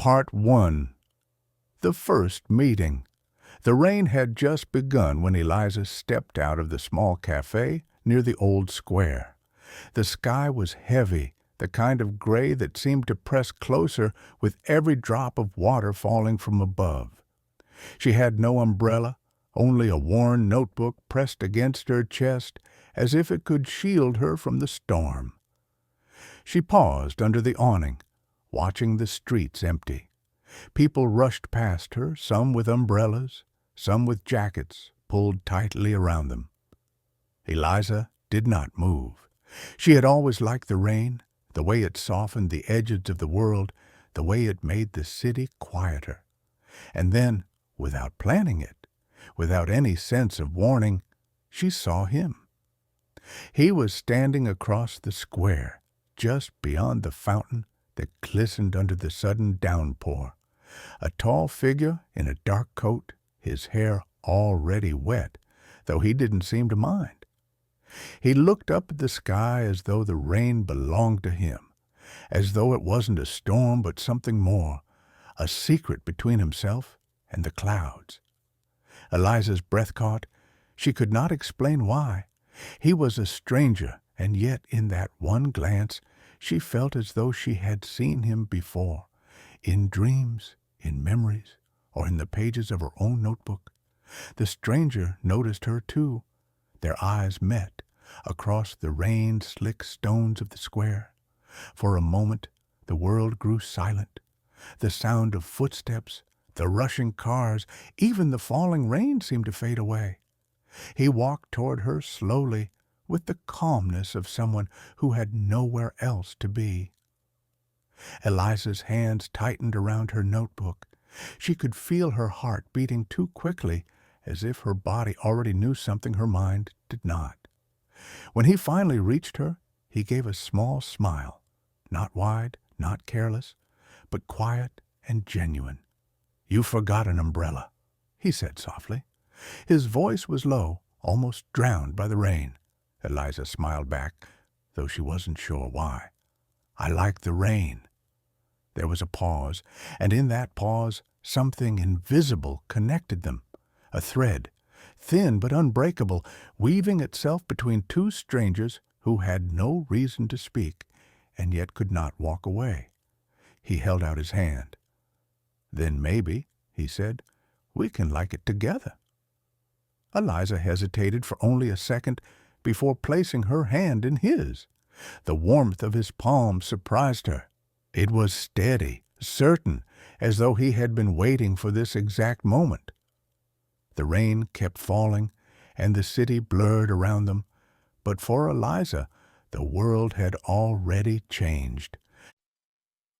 Part 1. The First Meeting. The rain had just begun when Eliza stepped out of the small cafe near the old square. The sky was heavy, the kind of gray that seemed to press closer with every drop of water falling from above. She had no umbrella, only a worn notebook pressed against her chest as if it could shield her from the storm. She paused under the awning, watching the streets empty. People rushed past her, some with umbrellas, some with jackets pulled tightly around them. Eliza did not move. She had always liked the rain, the way it softened the edges of the world, the way it made the city quieter. And then, without planning it, without any sense of warning, she saw him. He was standing across the square, just beyond the fountain that glistened under the sudden downpour. A tall figure in a dark coat, his hair already wet, though he didn't seem to mind. He looked up at the sky as though the rain belonged to him, as though it wasn't a storm but something more, a secret between himself and the clouds. Eliza's breath caught. She could not explain why. He was a stranger, and yet in that one glance she felt as though she had seen him before, in dreams, in memories, or in the pages of her own notebook. The stranger noticed her too. Their eyes met across the rain-slick stones of the square. For a moment the world grew silent. The sound of footsteps, the rushing cars, even the falling rain seemed to fade away. He walked toward her slowly, with the calmness of someone who had nowhere else to be. Eliza's hands tightened around her notebook. She could feel her heart beating too quickly, as if her body already knew something her mind did not. When he finally reached her, he gave a small smile, not wide, not careless, but quiet and genuine. "You forgot an umbrella," he said softly. His voice was low, almost drowned by the rain. Eliza smiled back, though she wasn't sure why. "I like the rain." There was a pause, and in that pause something invisible connected them, a thread, thin but unbreakable, weaving itself between two strangers who had no reason to speak, and yet could not walk away. He held out his hand. "Then maybe," he said, "we can like it together." Eliza hesitated for only a second before placing her hand in his. The warmth of his palm surprised her. It was steady, certain, as though he had been waiting for this exact moment. The rain kept falling, and the city blurred around them, but for Eliza, the world had already changed.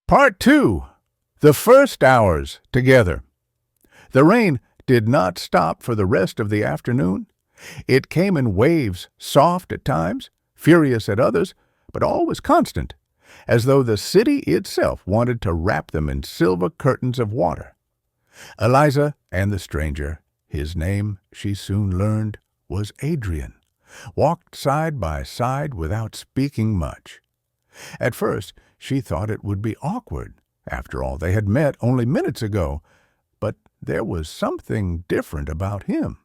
Part 2. The First Hours Together. The rain did not stop for the rest of the afternoon. It came in waves, soft at times, furious at others, but always constant, as though the city itself wanted to wrap them in silver curtains of water. Eliza and the stranger, his name, she soon learned, was Adrian, walked side by side without speaking much. At first she thought it would be awkward. After all, they had met only minutes ago, but there was something different about him.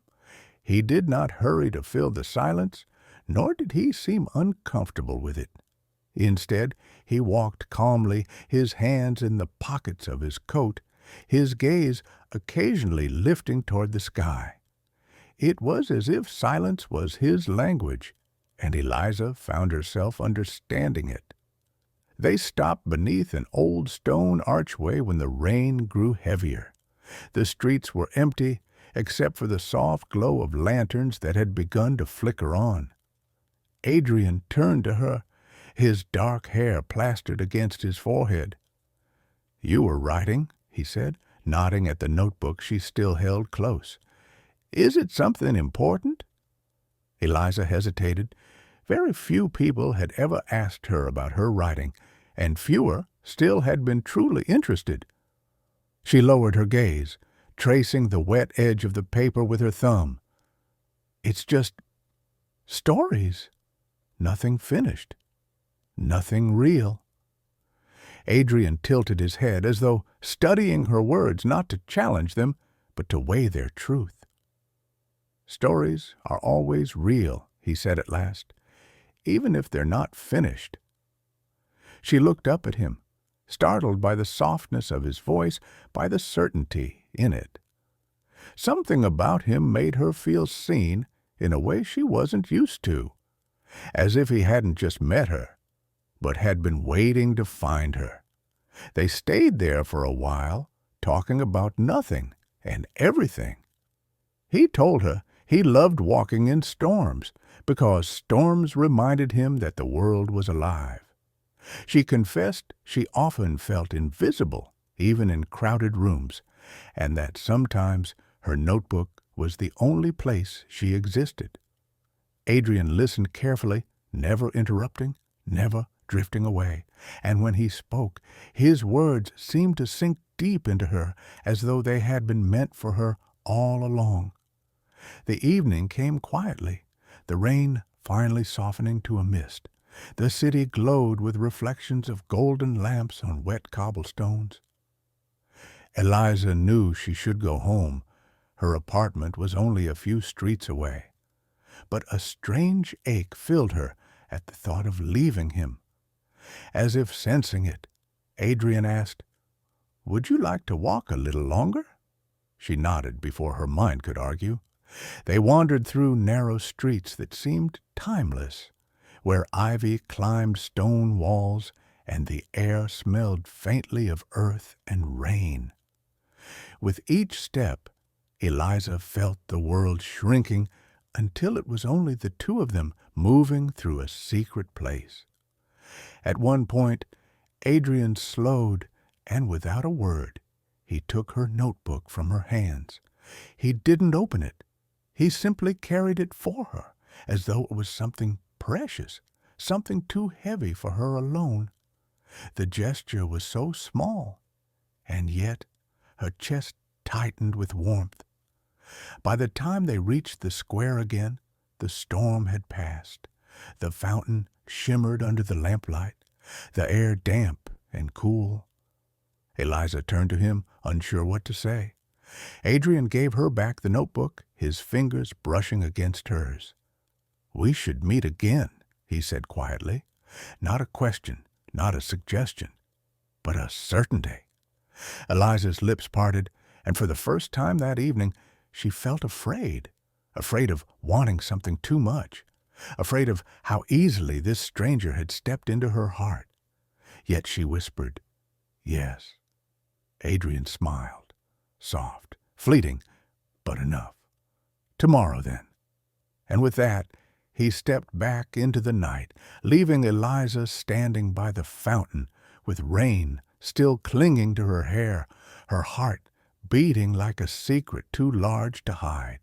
He did not hurry to fill the silence, nor did he seem uncomfortable with it. Instead, he walked calmly, his hands in the pockets of his coat, his gaze occasionally lifting toward the sky. It was as if silence was his language, and Eliza found herself understanding it. They stopped beneath an old stone archway when the rain grew heavier. The streets were empty, except for the soft glow of lanterns that had begun to flicker on. Adrian turned to her, his dark hair plastered against his forehead. "You were writing," he said, nodding at the notebook she still held close. "Is it something important?" Eliza hesitated. Very few people had ever asked her about her writing, and fewer still had been truly interested. She lowered her gaze, tracing the wet edge of the paper with her thumb. "It's just stories. Nothing finished. Nothing real." Adrian tilted his head as though studying her words not to challenge them, but to weigh their truth. "Stories are always real," he said at last, "even if they're not finished." She looked up at him, startled by the softness of his voice, by the certainty in it. Something about him made her feel seen in a way she wasn't used to, as if he hadn't just met her, but had been waiting to find her. They stayed there for a while, talking about nothing and everything. He told her he loved walking in storms because storms reminded him that the world was alive. She confessed she often felt invisible, even in crowded rooms, and that sometimes her notebook was the only place she existed. Adrian listened carefully, never interrupting, never drifting away, and when he spoke, his words seemed to sink deep into her as though they had been meant for her all along. The evening came quietly, the rain finally softening to a mist. The city glowed with reflections of golden lamps on wet cobblestones. Eliza knew she should go home. Her apartment was only a few streets away. But a strange ache filled her at the thought of leaving him. As if sensing it, Adrian asked, "Would you like to walk a little longer?" She nodded before her mind could argue. They wandered through narrow streets that seemed timeless, where ivy climbed stone walls and the air smelled faintly of earth and rain. With each step, Eliza felt the world shrinking until it was only the two of them moving through a secret place. At one point, Adrian slowed, and without a word, he took her notebook from her hands. He didn't open it. He simply carried it for her, as though it was something precious, something too heavy for her alone. The gesture was so small, and yet her chest tightened with warmth. By the time they reached the square again, the storm had passed. The fountain shimmered under the lamplight, the air damp and cool. Eliza turned to him, unsure what to say. Adrian gave her back the notebook, his fingers brushing against hers. "We should meet again," he said quietly. Not a question, not a suggestion, but a certainty. Eliza's lips parted, and for the first time that evening she felt afraid of wanting something too much, afraid of how easily this stranger had stepped into her heart. Yet she whispered, "Yes." Adrian smiled, soft, fleeting, but enough. "Tomorrow, then." And with that, he stepped back into the night, leaving Eliza standing by the fountain, with rain still clinging to her hair, her heart beating like a secret too large to hide.